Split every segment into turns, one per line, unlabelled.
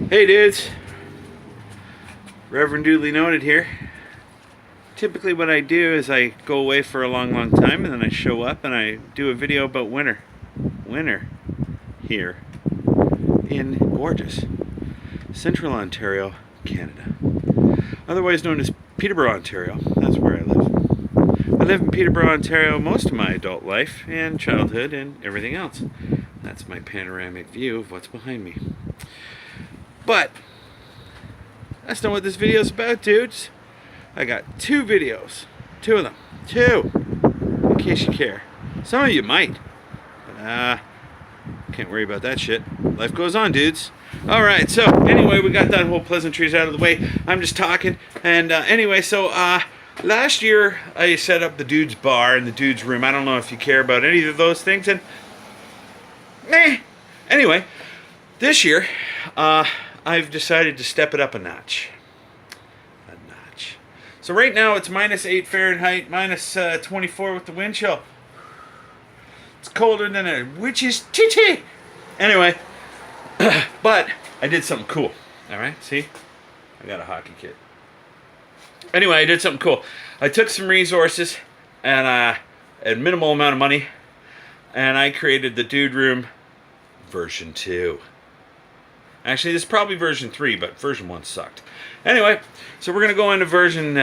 Hey dudes, Reverend Duly Noted here. Typically what I do is I go away for a long time and then I show up and I do a video about winter here in gorgeous Central Ontario, Canada. Otherwise known as Peterborough, Ontario. That's where I live. I lived in Peterborough, Ontario most of my adult life and childhood and everything else. That's my panoramic view of what's behind me. But that's not what this video is about, dudes. I got two videos. Two of them. Two. In case you care. Some of you might. But, can't worry about that shit. Life goes on, dudes. Alright, so anyway, we got that whole pleasantries out of the way. I'm just talking. And anyway, so last year I set up the Dude's Bar and the Dude's Room. I don't know if you care about any of those things. And anyway, this year, I've decided to step it up a notch. So right now it's -8 Fahrenheit, -24 with the wind chill. It's colder than a witch's titty. Anyway, but I did something cool. All right, see? I got a hockey kit. Anyway, I did something cool. I took some resources and a minimal amount of money, and I created the Dude Room version 2. Actually, this is probably version 3, but version 1 sucked. Anyway, so we're going to go into version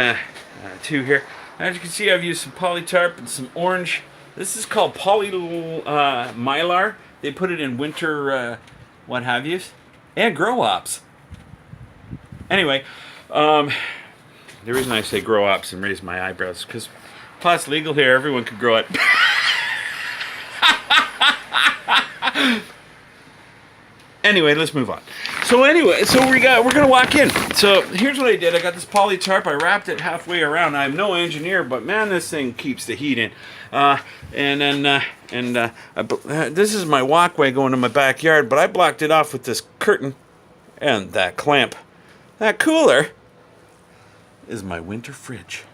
2 here. As you can see, I've used some polytarp and some orange. This is called mylar. They put it in winter what have yous. And grow ops. Anyway, the reason I say grow ops and raise my eyebrows is because pot's legal here. Everyone could grow it. Anyway, let's move on. So we're gonna walk in. So here's what I did. I got this poly tarp. I wrapped it halfway around. I'm no engineer, but man, this thing keeps the heat in. This is my walkway going to my backyard, but I blocked it off with this curtain and that clamp. That cooler is my winter fridge.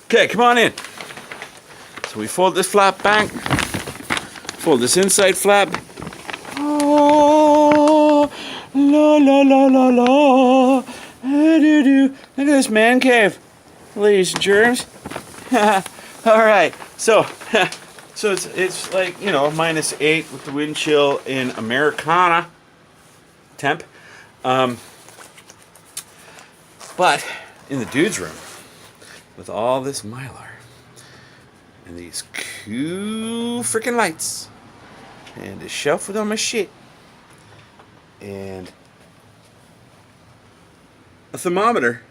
Okay, come on in. So we fold this flap back. Fold this inside flap. Oh, la la la la la. Look at this man cave, ladies and germs. All right, so it's like, you know, -8 with the wind chill in Americana temp. But in the Dude's Room with all this mylar and these cool freaking lights. And a shelf with all my shit. And a thermometer.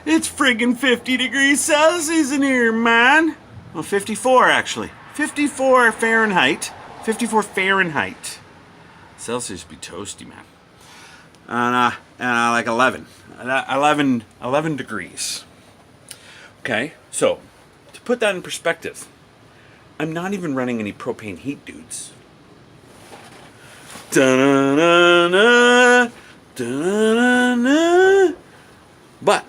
It's friggin' 50 degrees Celsius in here, man. Well, 54 actually. 54 Fahrenheit. 54 Fahrenheit. Celsius be toasty, man. And like 11 degrees. Okay, so to put that in perspective, I'm not even running any propane heat, dudes. Da-na-na-na, da-na-na-na. But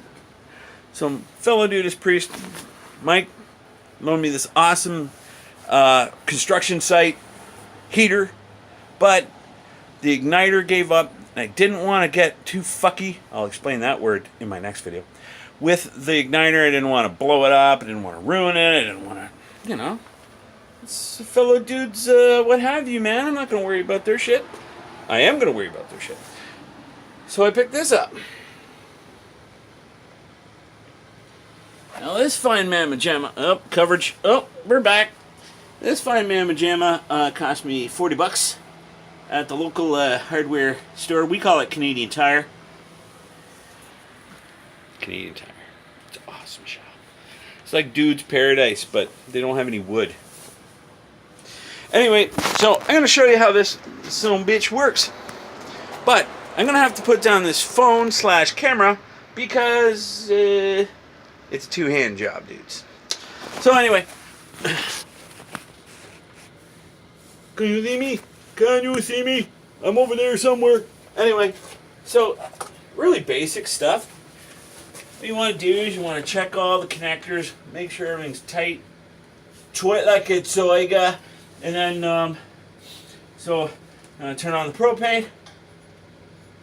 some fellow Dudeist priest, Mike, loaned me this awesome construction site heater, but the igniter gave up. And I didn't want to get too fucky. I'll explain that word in my next video. With the igniter, I didn't want to blow it up. I didn't want to ruin it. I didn't want to, you know. It's a fellow dudes, what have you, man. I'm not going to worry about their shit. I am going to worry about their shit. So I picked this up. Now this fine mamma jamma, coverage, we're back. This fine mamma jamma cost me 40 bucks at the local hardware store. We call it Canadian Tire. Canadian Tire. It's an awesome shop. It's like Dude's Paradise, but they don't have any wood. Anyway, so I'm going to show you how this son of a bitch works. But I'm going to have to put down this phone/camera because it's a two-hand job, dudes. So anyway. Can you see me? Can you see me? I'm over there somewhere. Anyway, so really basic stuff. What you want to do is you want to check all the connectors, make sure everything's tight. Tweet like it's soiga, and then So, turn on the propane.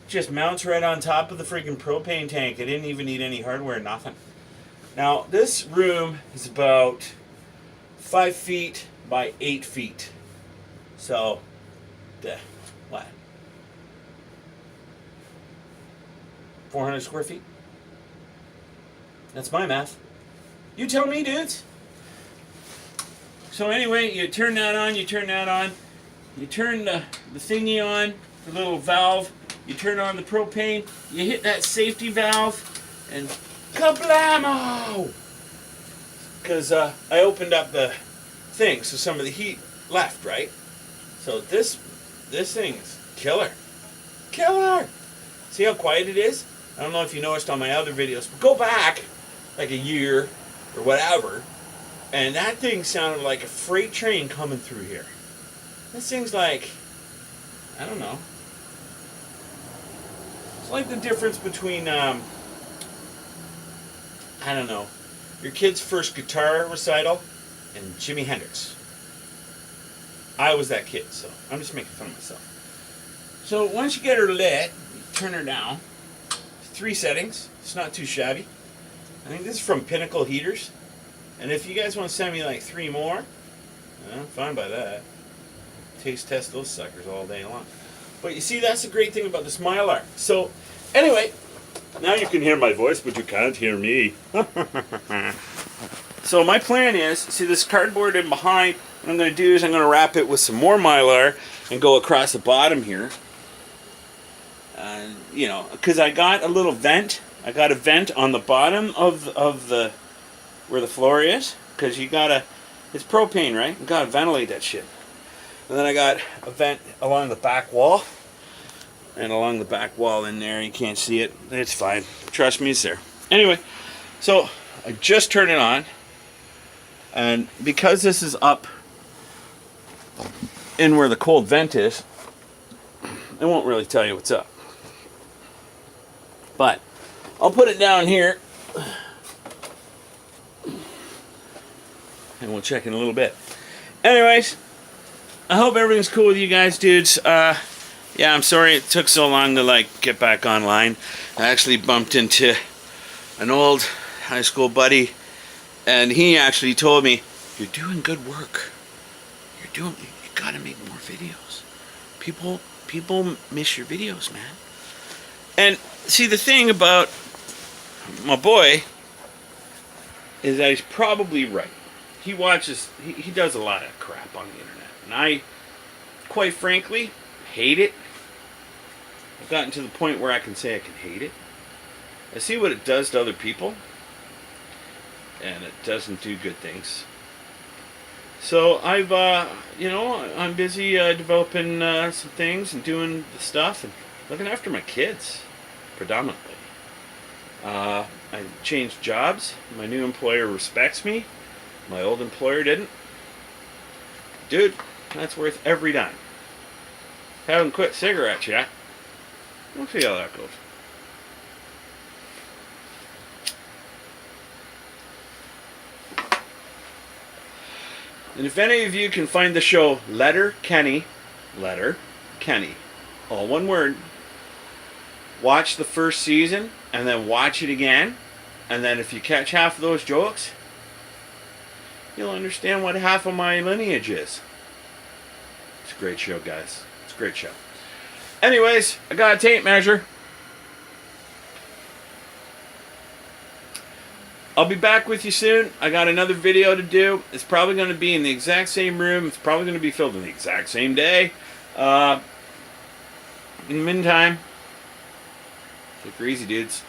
Just mounts right on top of the freaking propane tank. I didn't even need any hardware, nothing. Now, this room is about 5 feet by 8 feet. So, what? 400 square feet? That's my math. You tell me, dudes. So anyway, you turn that on, you turn that on. You turn the thingy on, the little valve. You turn on the propane. You hit that safety valve, and kablamo! Because I opened up the thing, so some of the heat left, right? So this thing is killer. Killer! See how quiet it is? I don't know if you noticed on my other videos, but go back like a year or whatever, and that thing sounded like a freight train coming through here. This thing's like, I don't know. It's like the difference between, I don't know, your kid's first guitar recital and Jimi Hendrix. I was that kid, so I'm just making fun of myself. So once you get her lit, you turn her down. 3 settings. It's not too shabby. I think this is from Pinnacle Heaters. And if you guys want to send me like 3 more, I'm fine by that. Taste test those suckers all day long. But you see, that's the great thing about this Mylar. So, anyway, now you can hear my voice, but you can't hear me. So my plan is, see this cardboard in behind, what I'm going to do is I'm going to wrap it with some more Mylar and go across the bottom here. You know, because I got a little vent. I got a vent on the bottom of the where the floor is, because you gotta, it's propane, right? You gotta ventilate that shit. And then I got a vent along the back wall, and along the back wall in there, you can't see it. It's fine. Trust me, it's there. Anyway, so I just turned it on, and because this is up in where the cold vent is, it won't really tell you what's up. But I'll put it down here, and we'll check in a little bit. Anyways, I hope everything's cool with you guys, dudes. Yeah, I'm sorry it took so long to like get back online. I actually bumped into an old high school buddy, and he actually told me, "You're doing good work. You gotta make more videos. People miss your videos, man." And see, the thing about my boy is that he's probably right. He watches, he does a lot of crap on the internet. And I, quite frankly, hate it. I've gotten to the point where I can say I can hate it. I see what it does to other people, and it doesn't do good things. So I've, you know, I'm busy developing some things and doing the stuff and looking after my kids, predominantly. I changed jobs. My new employer respects me. My old employer didn't. Dude, that's worth every dime. Haven't quit cigarettes yet. We'll see how that goes. And if any of you can find the show Letterkenny, all one word, watch the first season and then watch it again, and then if you catch half of those jokes, you'll understand what half of my lineage is. It's a great show, guys. It's a great show. Anyways, I got a tape measure. I'll be back with you soon. I got another video to do. It's probably going to be in the exact same room. It's probably going to be filmed in the exact same day. In the meantime, take her easy, dudes.